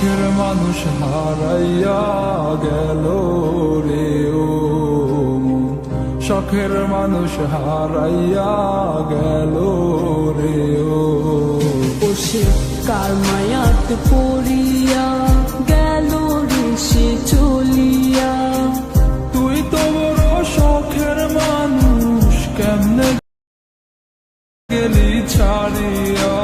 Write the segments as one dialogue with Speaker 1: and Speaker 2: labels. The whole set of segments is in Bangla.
Speaker 1: শখের মানুষ হারাইয়া গেল রে ও মন, শখের মানুষ হারাইয়া গেল রে ও।
Speaker 2: সে কার মায়াত পড়িয়া গেল রে সে চলিয়া।
Speaker 1: তুই তো বড় শখের মানুষ, কেমনে গেলি ছাড়িয়া।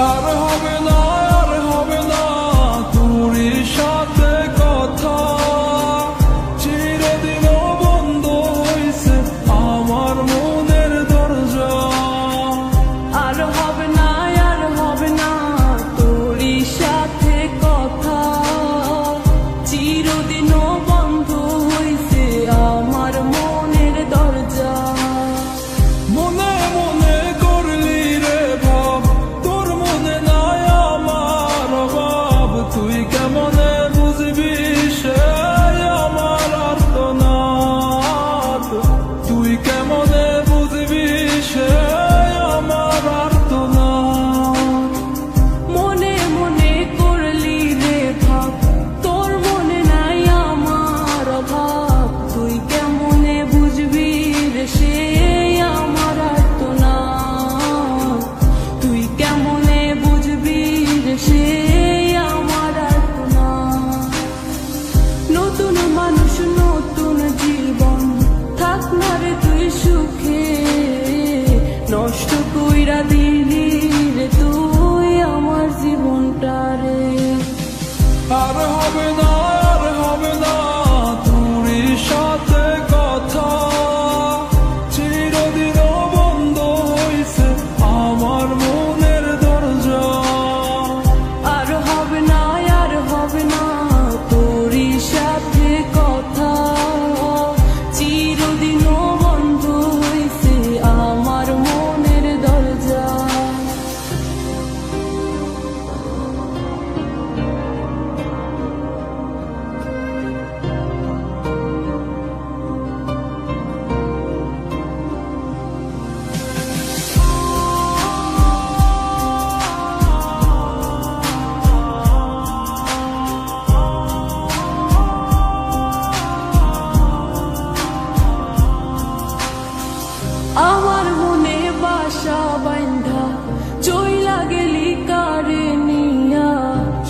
Speaker 1: আর হবে না, আর হবে না তোর সাথে কথা, চিরদিন বন্ধ হইছে আমার মনের দরজা।
Speaker 2: আর হবে না, আর হবে না তোর সাথে কথা, চিরদিনও বন্ধ হইছে আমার মনের দরজা।
Speaker 1: মনে মনে করলি রে ভাব, তোর মনে নাই আমার অভাব, তুই কেমনে বুঝবি সে আমার আর্তনাদ, তুই কেমনে বুঝবি সে আমার আর্তনাদ।
Speaker 2: মনে মনে করলি রে ভাব, তোর মনে নাই আমার অভাব, তুই কেমনে বুঝবি রে সে আমার আর্তনাদ, তুই কেমনে বুঝবি রে সে আমার আর্তনাদ। নতুন মানুষ নতুন জীবন, থাক না রে তুই সুখে, নষ্ট কইরা দিলি রে তুই আমার জীবনটা রে।
Speaker 1: আর হবে না, আর হবে না তোর সাথে কথা, চিরদিন বন্ধ হইছে আমার মনের দরজা।
Speaker 2: আর হবে না, আর হবে না তোর সাথে কথা, চিরদিনও বন্ধ হইছে আমার মনের দরজা। আমার মনে বাসা বান্ধা চইলা গেলি কারে নিয়া,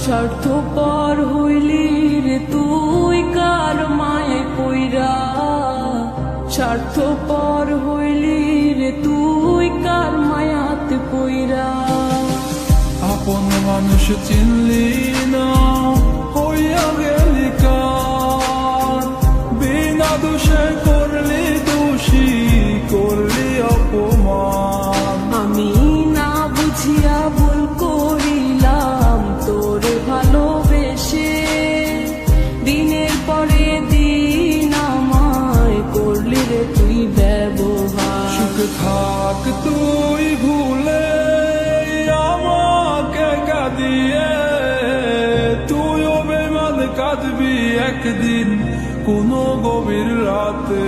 Speaker 2: স্বার্থপর হইলি রে তুই কার মায়ে পইরা, স্বার্থপর হইলি রে তুই কার মায়াতে পইরা।
Speaker 1: আপন মানুষ চিনলি না, হইয়া গেলি কার, বিনা দোষে করলি দোষী, করলি অপমান।
Speaker 2: আমি না বুঝিয়া ভুল করিলাম তোরে ভালোবেসে, দিনের পরে দিন আমায় করলি রে তুই ব্যবহার।
Speaker 1: সুখে থাক তুই ভুলে আমাকে কাঁদিয়ে, তুইও বেমান কাঁদবি একদিন কোনো গভীর রাতে।